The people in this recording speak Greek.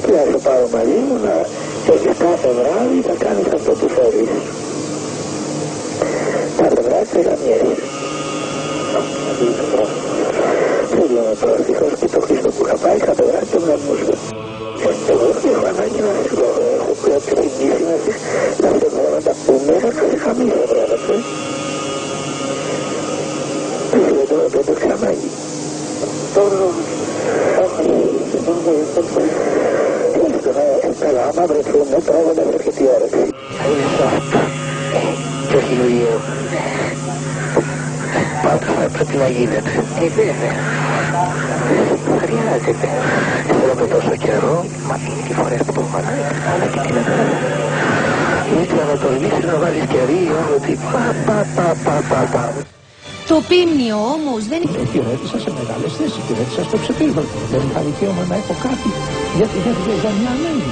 πειράζει, θα πάρω μαζί μου να έχεις κάθε βράδυ, θα κάνεις αυτό που θέλεις. Κάθε βράδυ θα γαμιέσαι. Δεν λέμε τώρα ευτυχώς και το Χρήστο που είχα πάει κάθε βράδυ τον γαμούσα. Εγώ έχω ανάγκη να φύγω, έχω επιθυμήσει να φεύγω να τα πούμε, να σε χαμίσω βράδυ. Δεν το έπρεπε ξανάγει. Καλά, άμα βρεθούμε, τρώγοντας αρκετή όρεξη. Είναι soft και όχι λογείο. Πάντα θα πρέπει να γίνεται. Βέβαια. Χρειάζεται. Θέλω με τόσο καιρό, μα είναι και φορές που το φανάει, αλλά και την Ελλάδα. Ήθελα να τον λύσει να βάλεις κερίο, ότι πα. Το πίμνιο όμως δεν είναι... Υπηρέτησα σε μεγάλες θέσεις, υπηρέτησα στο ψηφίσμα. Δεν είχα δικαίωμα να έχω κάτι για μια ανάγκη.